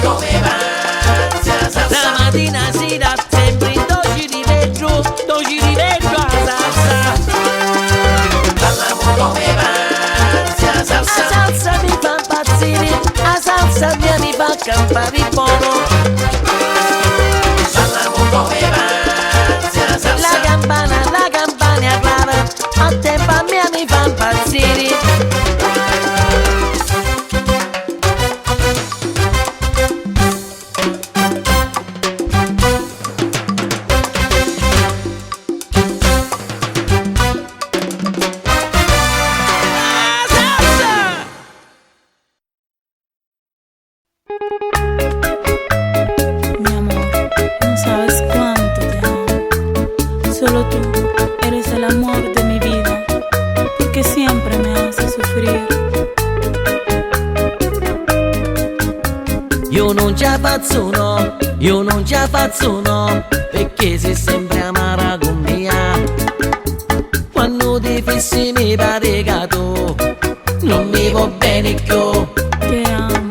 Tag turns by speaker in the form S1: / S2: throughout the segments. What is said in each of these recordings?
S1: come pazza salsa.
S2: La mattina si dà sempre in doci di veggio a salsa.
S1: Balliamo come pazza salsa.
S2: La salsa mi fa impazzire, la salsa mia mi fa campare il buono.
S1: Balliamo come pazza salsa.
S2: La campana brava, a tempo a mia mi fa impazzire.
S3: Mi amor, no sabes cuánto te amo. Solo tú eres el amor de mi vida, porque siempre me haces sufrir.
S2: Io non ci faccio no, io non ci faccio no, perché sei sempre amara con me. Quando ti fissi mi pare che tu non mi va bene più.
S3: Te amo,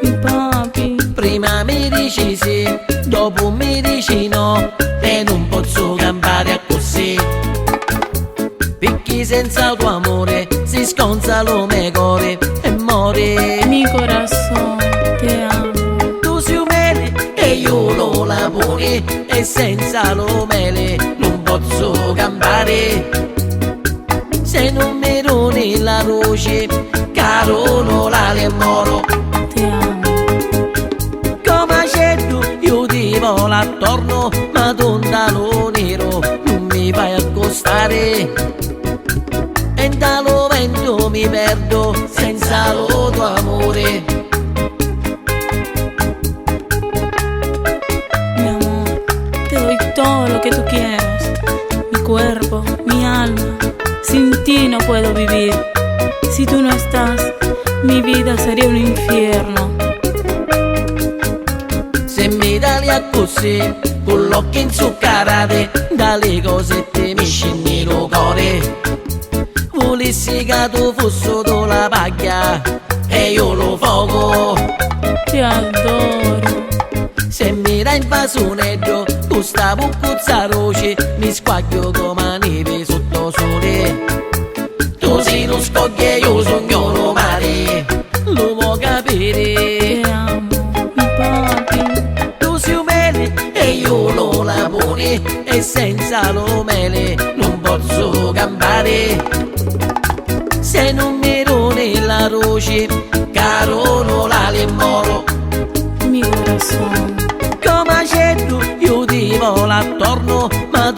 S3: mi papi.
S2: Prima mi dici sì, dopo mi dici no, e non posso campare così. Perché senza il tuo amore si sconza lo mio cuore e muore.
S3: Mi corazón, te amo.
S2: Tu sei un mele e io lo lavori, e senza lo mele non posso campare. Se non mi doni la luce, caro non la le moro.
S3: Te amo.
S2: Come c'è tu, io ti volo attorno, ma lo nero non mi fai accostare. E dallo vento mi perdo senza lo tuo amore.
S3: Mi amor, te doy todo lo que tú quieras. Mi cuerpo, mi alma. Sin ti no puedo vivir. Si tú no estás, mi vida sería un infierno.
S2: Se mi dai a così, con l'occhio inzuccarate, dalle cosette mi scendi il cuore. Volessi che tu fossi tu la paglia e io lo fuoco.
S3: Te adoro.
S2: Se mi dai in fasonetto, tu sta buccuzza roce, mi squaglio come neve sotto sole. Tu sei lo scoglio e io sogno mare, lo vuoi capire?
S3: Te amo, mi papi.
S2: Tu sei un mele e io lo lavori, e senza lo mele non posso campare. Se non mi doni la luce, caro non la le moro.
S3: Mi corazón.
S2: Come c'è tu, io ti volo attorno, ma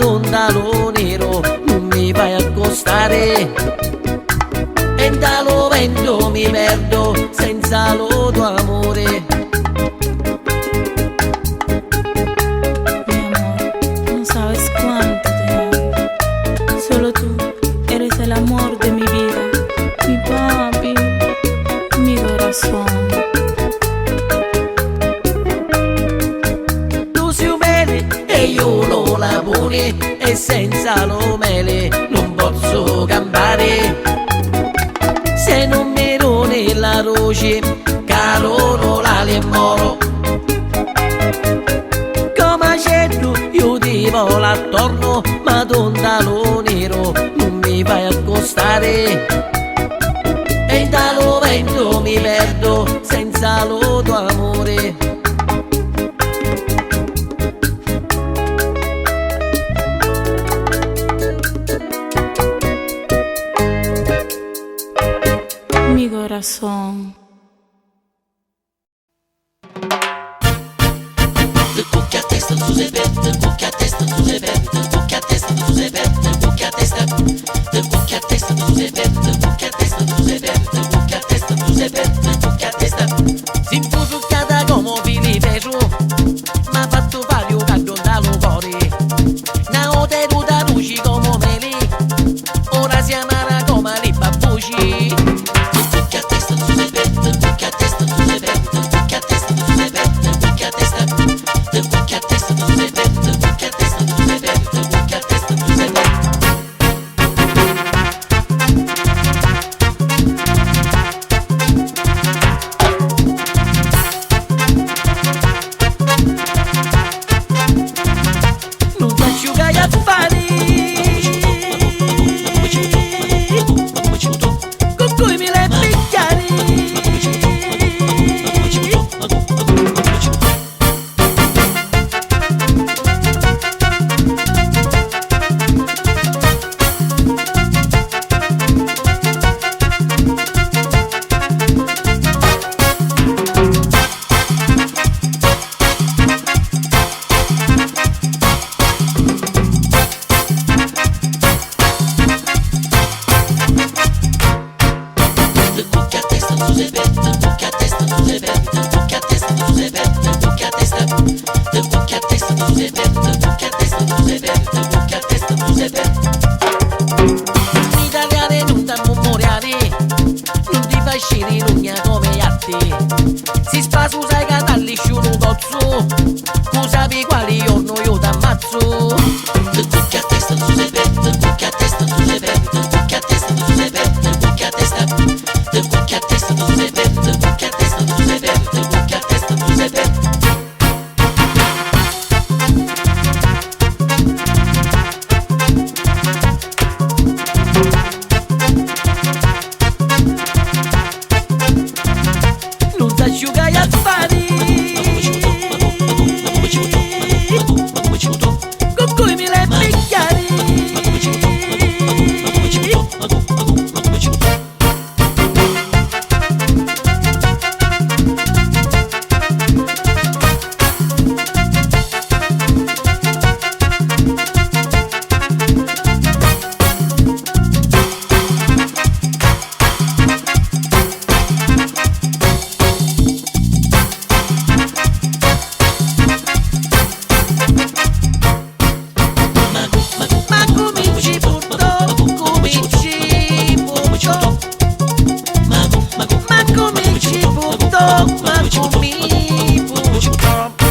S2: lo nero non mi fai accostare. E dallo vento mi perdo senza lo tuo amore.
S3: Mi amor, no sabes cuánto te amo. Solo tú eres el amor de mi vida. Mi papi, mi corazón.
S2: Tu sei un mele e io lo lavori, e senza lo mele non posso campare. Se non mi doni la luce, caro non la le moro. Come c'è tu, io ti volo attorno, ma lo nero non mi fai accostare. E dallo vento mi perdo senza lo tuo amore.
S3: Mi corazón.
S1: De cucchi a testa su se vede, de cucchi a testa su se vede, de cucchi a testa su se vede, de cucchi a testa, de cucchi a testa su se vede, de cucchi a testa su se vede, de cucchi a testa su se vede, de cucchi a testa.
S2: Si fu succata come fili peso, ma fatto fare un caldo dallo cuore. Na ote da luci come meli, ora si amara come li babbuci.
S1: De cucchi a testa su se vede, de cucchi a testa su se vede, de cucchi a testa su se vede, de cucchi a testa, de cucchi a testa su se vede, de cucchi a testa su se vede, de cucchi a testa su se vede. de boca a testa do Zebeto, de boca a testa do Zebeto, de boca a testa do Zebeto.
S2: Italiane non da memoriale, non ti fa scire in ogni come atti. Si spasu sai catalli sciuno dozzo, tu sapi quali giorno io t'ammazzo.
S1: De boca a testa do Zebeto, de boca a testa do Zebeto, de boca a testa do Zebeto, de boca a testa, de boca a testa do Zebeto, de boca a testa do Zebeto, de boca a testa do Zebeto.
S2: Non si asciuga gli affari, con cui mi le picchiari. Ma cominci purtroppo, cominci purtroppo, ma cominci purtroppo, ma cominci purtroppo.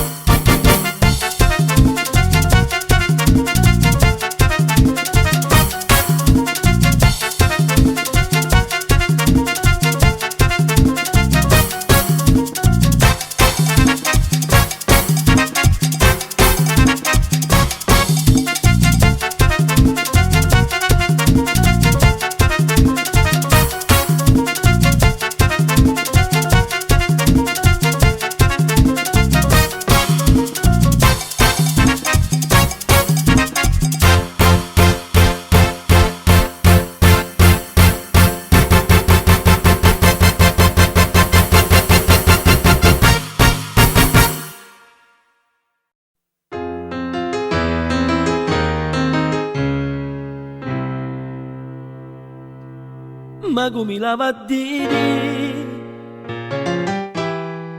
S2: Ma come la va a dire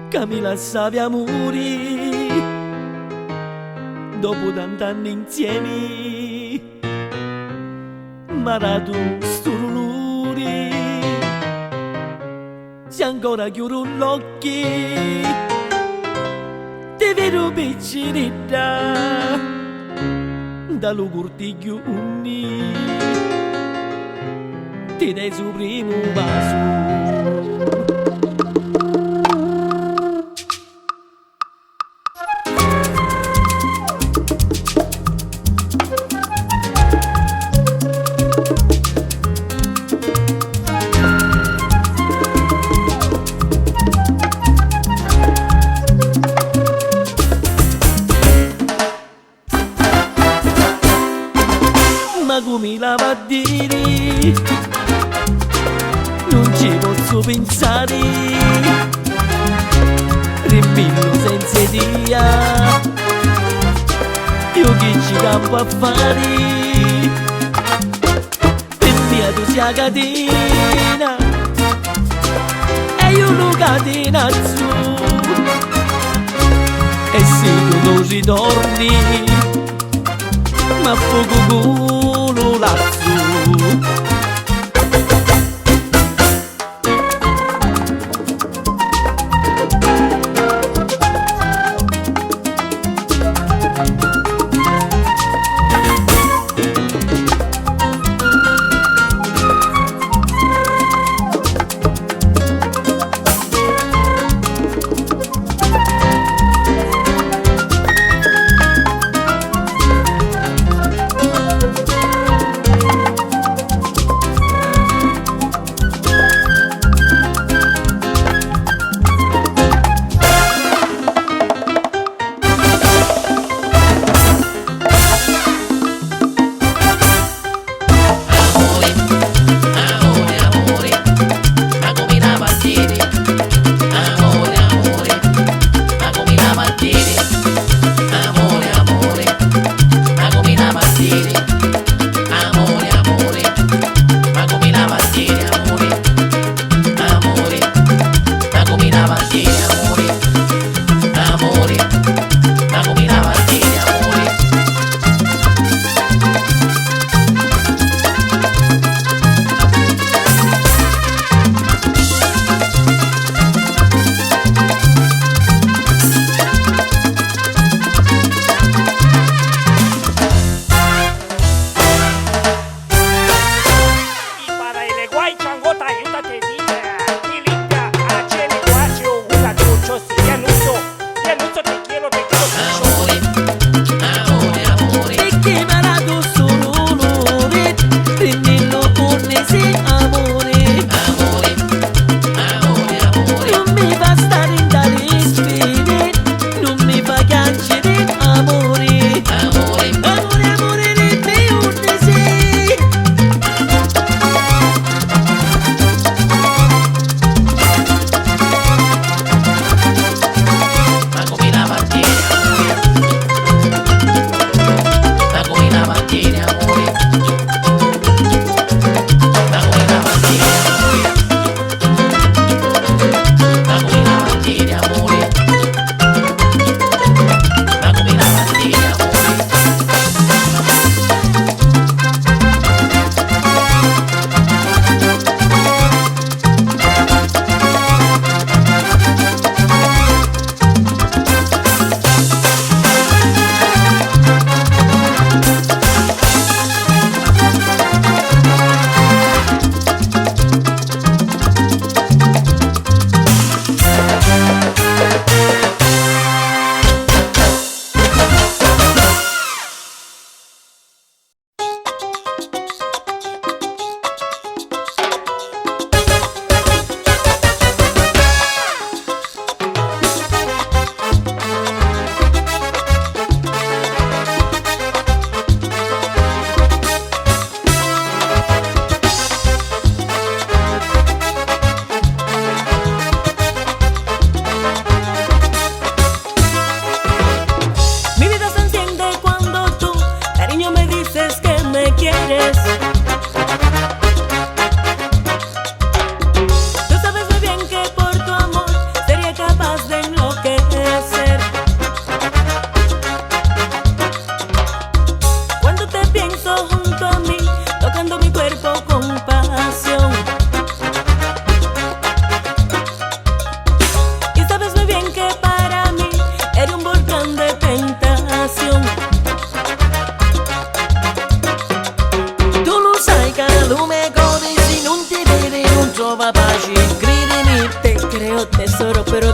S2: che mi lasciavi amori dopo tant'anni insieme, ma dato sto dolore se ancora chiudo l'occhio ti vedo piccinetta dallo cortiglio unì ti dai su primo vaso. Ma come la va a dire non ci posso pensare, rimpillo senza idea, io che ci campo a fare, per mia tu sia catena, e io lo catenazzo, e se tu non ritorni, ma poco culo lazzo.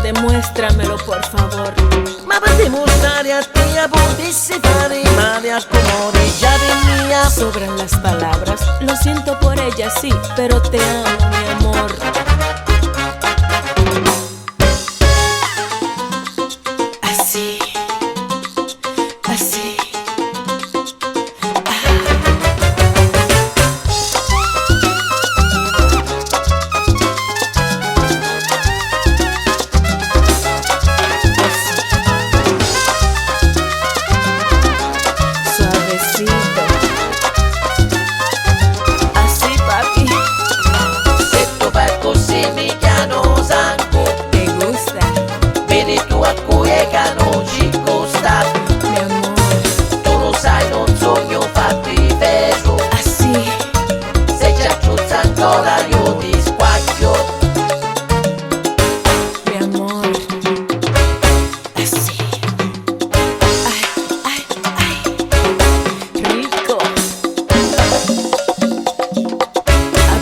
S3: demuéstramelo por favor.
S2: Ma per dimostrare a te potessi fare male a comodi già di mia.
S3: Sobran las palabras, lo siento por ella, sí, pero te amo, mi amor. Así, así.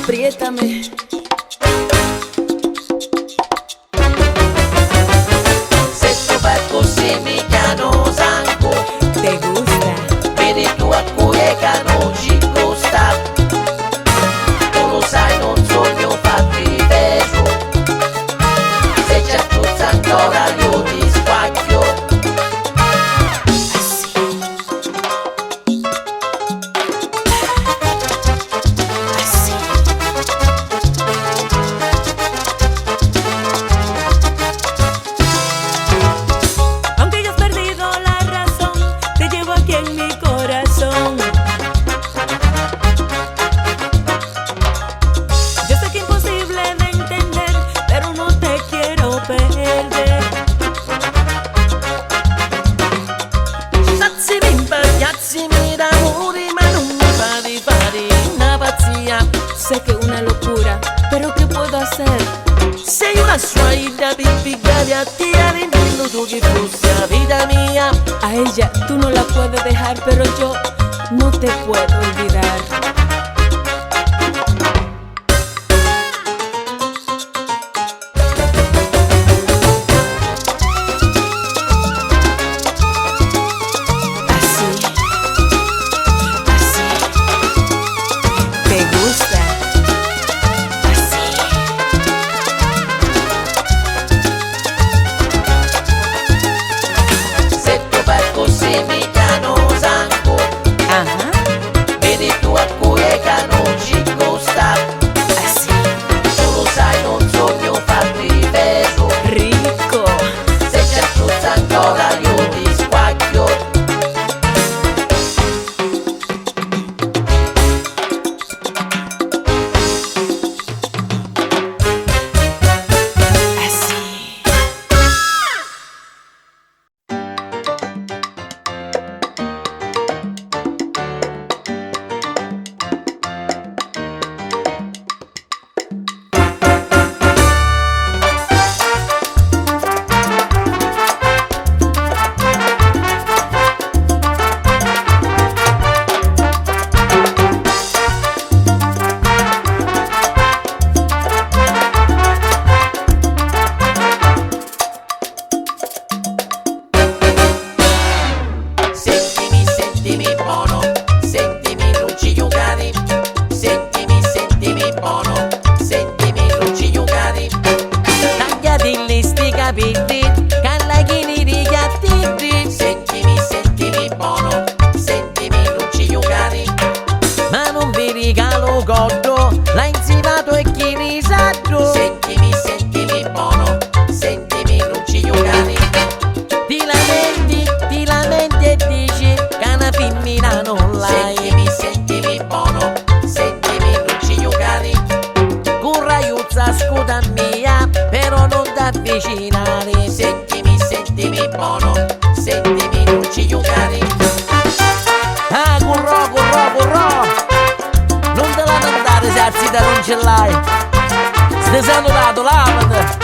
S3: Apriétame.
S2: Se tu fai così mi chiamo sangue.
S3: ¿Te gusta?
S2: Vedi tu a cui è che non ci costa. Tu lo sai non sogno fatti peso. Se ci accuzza ancora io ti squacchio.
S3: Sé que una locura, pero ¿qué puedo hacer?
S2: Sei una sua per pigliare a te a renderlo tu che fosse la vita mia.
S3: A ella tú no la puedes dejar, pero yo no te puedo olvidar.
S1: avvicinare. Sentimi, sentimi buono, sentimi non ci giocare.
S2: Ah, currò, currò, currò, non te la mandare se azzita non ce l'hai. Se ti sei annotato, lavate.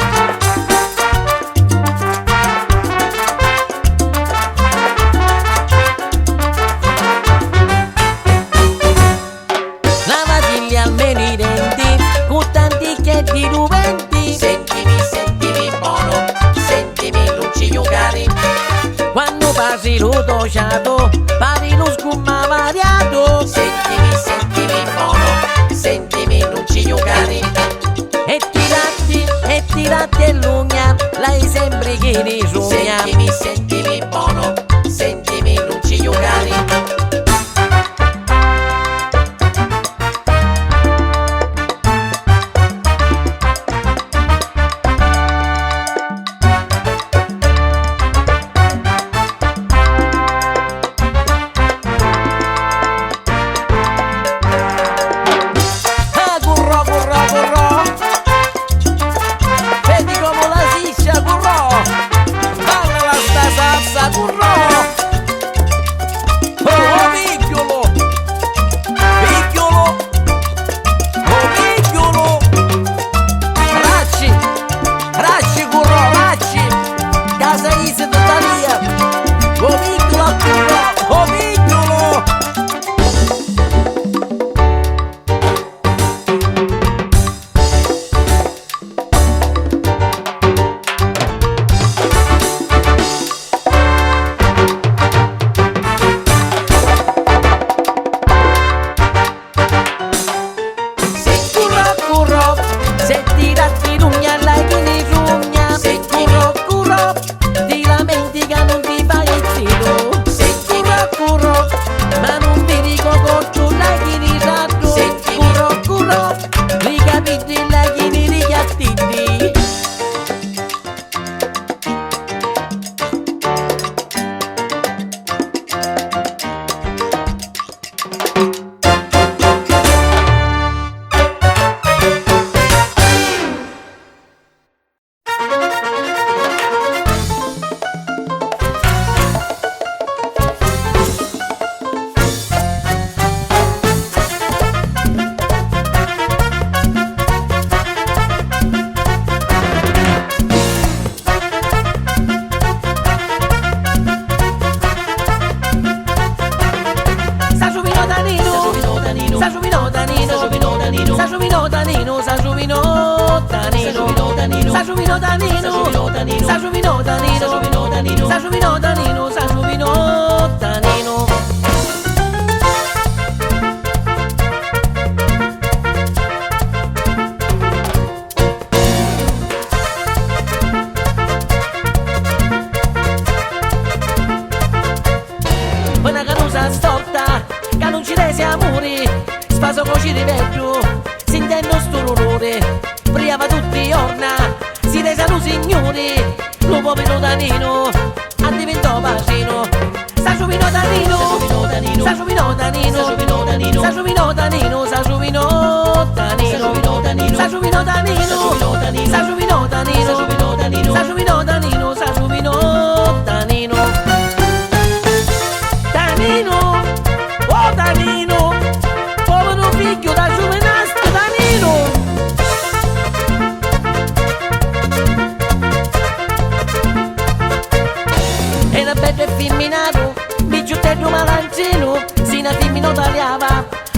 S2: Lavati almeno i denti con tanti che ti ruventi.
S1: Sentimi, sentimi buono,
S2: incrociato, pari lo scumma variato.
S1: Sentimi, sentimi buono, sentimi non ci giocare.
S2: E tirati e l'ugna, lei sempre che ne sogna.
S1: Sentimi, sentimi buono, sentimi non ci giocare.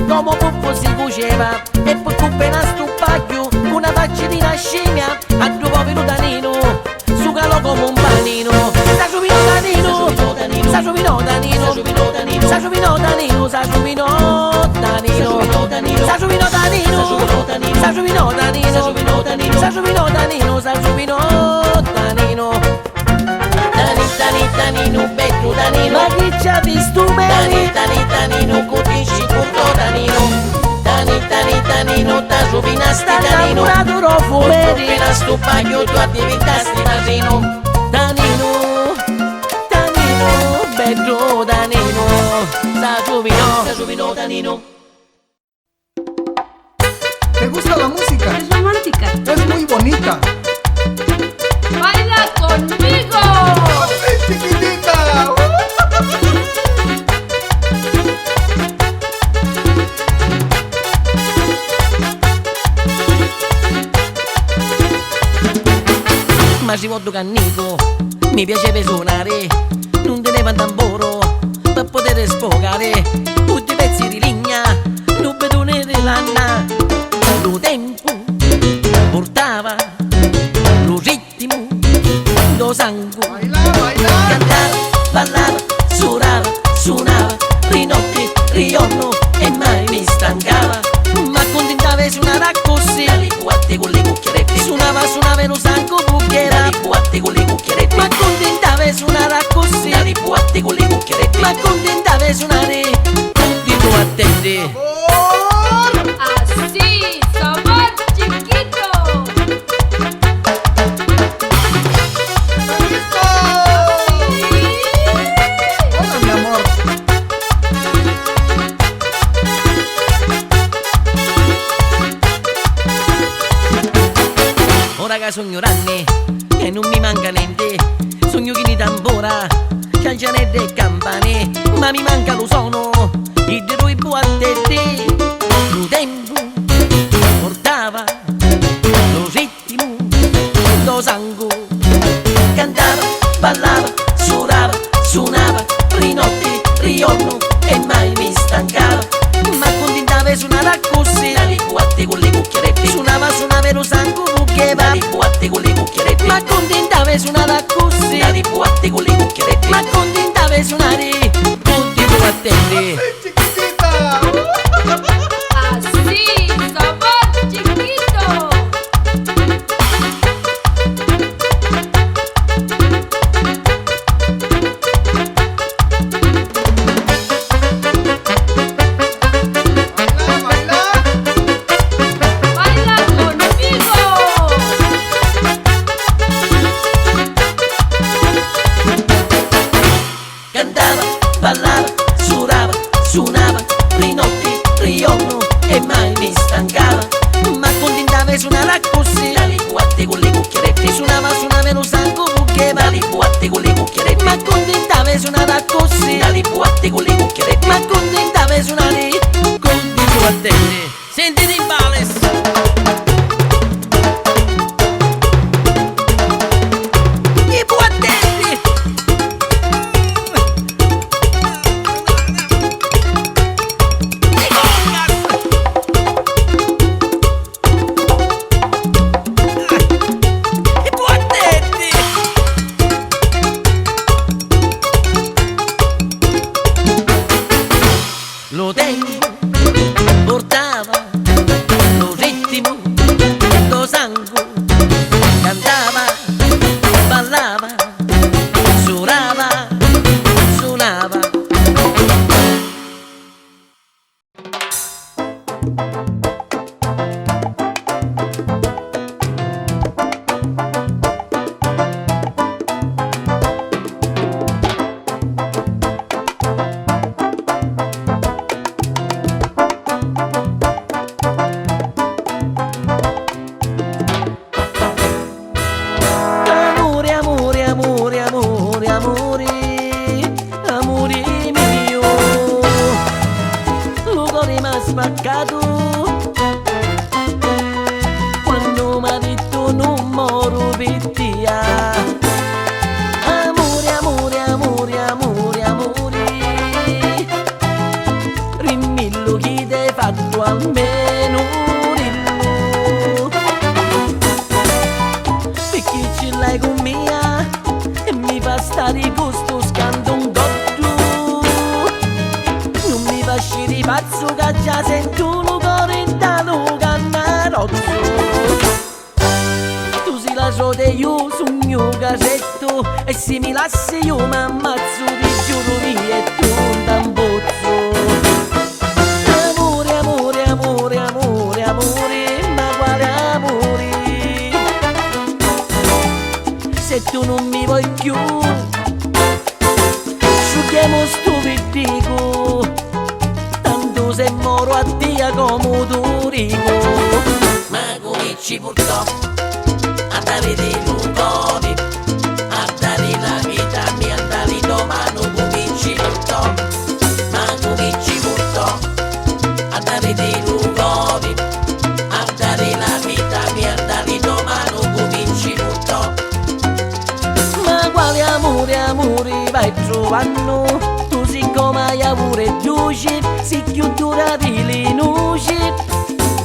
S2: Come puppo si cuceva e poi appena stupaglio una faccitina scimmia a due povero danino su calo come un panino. Sa subito danino, sa subito danino, sa subito danino, sa subito danino, sa subito danino, sa subito danino, sa subito danino, sa subito danino.
S1: Danino, becco danino.
S2: Ma chi ci ha visto bene?
S1: Danino, cutisci curto danino. Danino, ta subinasti danino.
S2: Sta lavorato fuori.
S1: Appena stupaglio tu diventasti danino.
S2: Danino, bello danino. Sa subito danino.
S4: ¿Te gusta la música?
S3: Es romántica.
S4: Es muy bonita.
S3: ¡Baila conmigo!
S4: ¡Sí, chiquitita!
S2: Ma ci voglio cannico, mi piaceva suonare, non teneva un tamburo per poter sfogare tutti i pezzi di legna, non bedone di lana. Lo tempo portava lo ritmo, lo sangue,
S4: Baila, baila.
S2: cantava, ballava, suonava. suonava, rinotte, riorno e mai mi stancava. Ma contentava e suonava così,
S1: dalle boatte con le cucchiarette,
S2: suonava e lo sanco bucchiera.
S1: dalle boatte con le cucchiarette,
S2: Ma contentava e suonava così,
S1: dalle boatte con le cucchiarette.
S2: ma contentava e suonare tutti tu attenti.
S3: Así, sabor chiquito.
S4: Hola, mi amor.
S2: Ora che sogno ranni e non mi manca niente, sogno che mi tambora, canzonette e campane, ma mi manca lo sono, i due buattetti. Lo tempo portava lo ritmo, lo sangue, cantava, ballava, suonava, rinotte, riorno e mai mi stancava. Ma contentava e suonava così,
S1: Dalle boatte con le cucchiarette,
S2: suonava e lo sangue bucchieva.
S1: dalle boatte con le cucchiarette,
S2: Ma contentava e suonava così,
S1: dalle boatte con le cucchiarette.
S2: ma contentava e suonare tutti tu attenti.
S4: Sí, chiquitita.
S3: Así, sabor chiquito.
S4: Baila, baila.
S3: Baila conmigo.
S2: Cantava, ballava, suonava, rinotte, riorno e mai mi stancava. Ma contentava e suonava così,
S1: Dalle boatte con le cucchiarette,
S2: suonava e lo sangue bucchieva.
S1: dalle boatte con le cucchiarette,
S2: Ma contentava e suonava così,
S1: dalle boatte con le cucchiarette.
S2: ma contentava e suonare tutti tu attenti. Sentite in bales. I buattelli. I congas. I buattelli. Lo tempo portava lo ritmo, lo sangue, cantava, ballava, suonava. Amore, amore, amore, amore, amore, amore mio, lo cuore m'ha spaccato quando m'ha detto non moro per te. Amore, amore, amore, amore, amore, rimillo chi ti hai fatto almeno rillo, perché ce l'hai con me e mi fa stare con sto scanto un cotto. Non mi fa scire pazzo che già sento lo cuore intanto cannarozzo. Tu sei la sote io sogno casetto e se mi lasci io mi ammazzo, ti giuro via e tu un tambozzo. Amore, amore, amore, amore, amore, ma quale amore? Se tu non mi vuoi più, sciughiamo sto vittico, tanto se moro a dia come tu rico.
S1: Ma come ci portò a dare dei nuconi, a dare la vita mia, a dare domani come ci portò. Ma come ci portò a dare dei nuconi, a dare la vita mia, a dare domani come ci portò.
S2: Ma quale amore, amore vai trovando? Tu siccome hai amore giuci, si chiudura di le luci.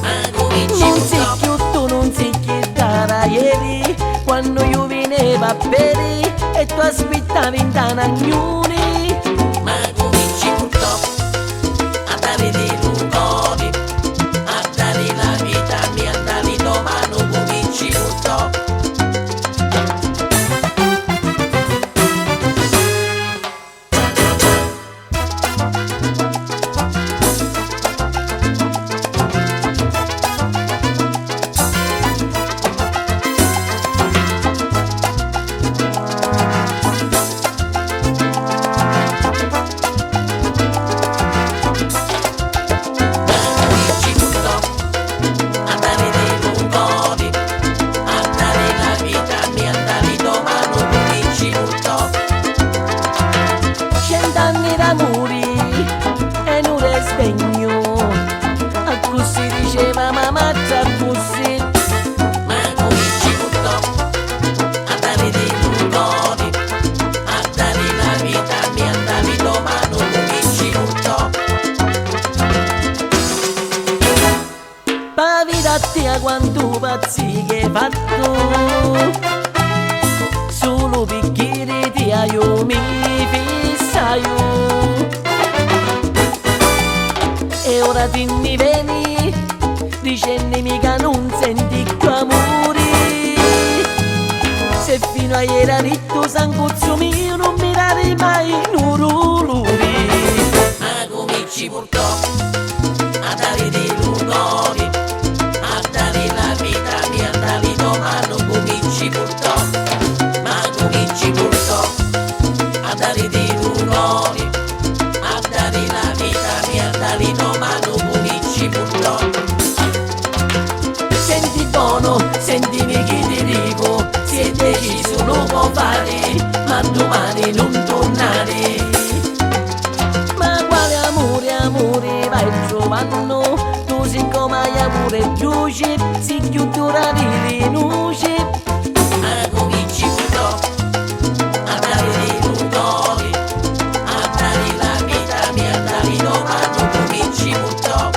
S1: Ma come ci
S2: Non sei
S1: portò,
S2: più tu, non sei chi era ieri, quando io venevo a bere e tu aspettavi in tanagnuni.
S1: ma come
S2: che hai fatto, solo perché ti io mi fissaio. E ora ti mi vieni dicendimi che non senti più amore, se fino a ieri hai detto sanguzzo mio non mi dare mai nuruluri. Ma cominci purtroppo a dare dei rumori, a dare la vita mia, a dare domani cominci purtroppo, ma cominci purtroppo a dare dei rumori, a dare la vita mia, a dare domani cominci purtroppo. Senti buono, sentimi che ti dico, se è deciso lo può fare, ma domani non tornare. Ma quale amore, amore vai trovando, tu siccome hai amore giuce, si chiudura di luce. Ma cominci purtroppo a dare dei rumori, a dare la vita mia, a dare domani cominci purtroppo.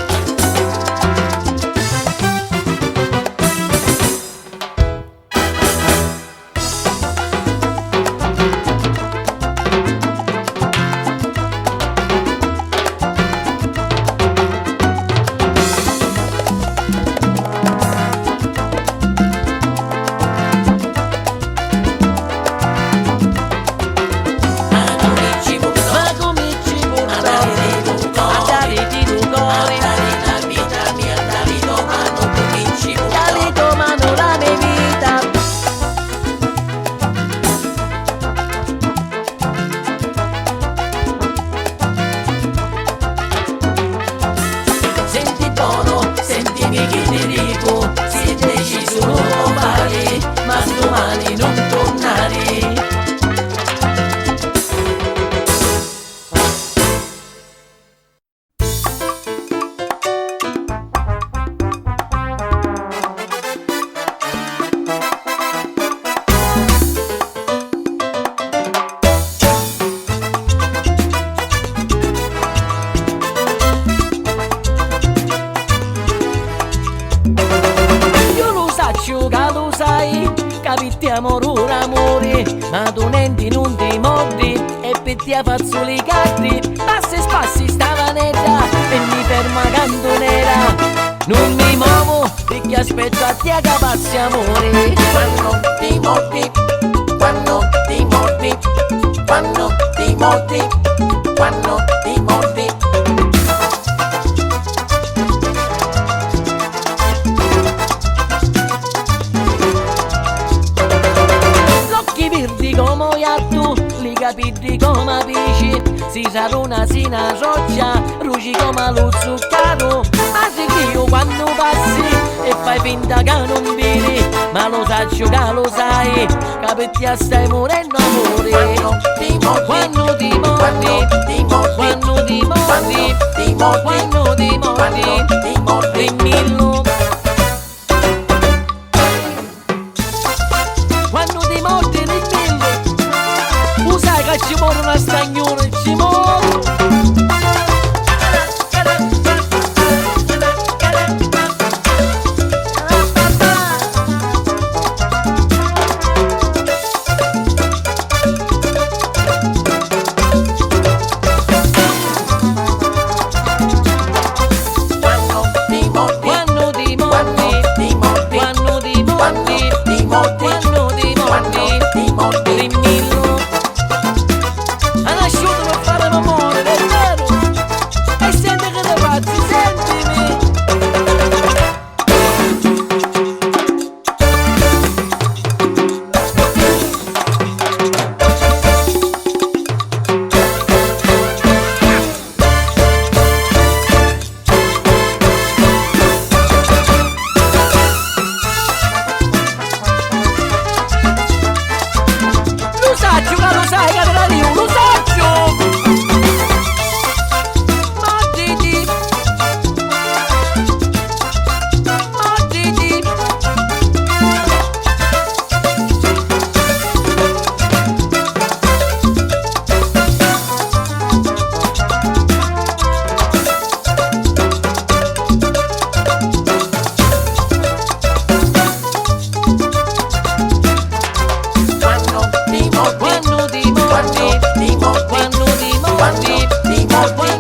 S2: Capittiamo un amore, ma tu non ti mordi e per ti fazzoli i gatti, passi e spassi stava nera e mi ferma cantonera. Non mi muovo perché aspetto a te che passi amore. Quando ti mordi, quando ti mordi, quando ti mordi, quando ti mordi. Come iattu, li capiti come pesci, si sarà una sina roccia, ruci come lo zucchero. Ma se che io quando passi e fai finta che non vedi, ma lo saccio che lo sai, capetti a stai morendo amore. Quando ti mordi, quando ti mordi, quando ti mordi, quando ti mordi, rimillo. Quando ti mordi rimillo, sai che ci muore una stagnone, ci muore. Quando ti mordi, rimillo. mordi, quando ti mordi,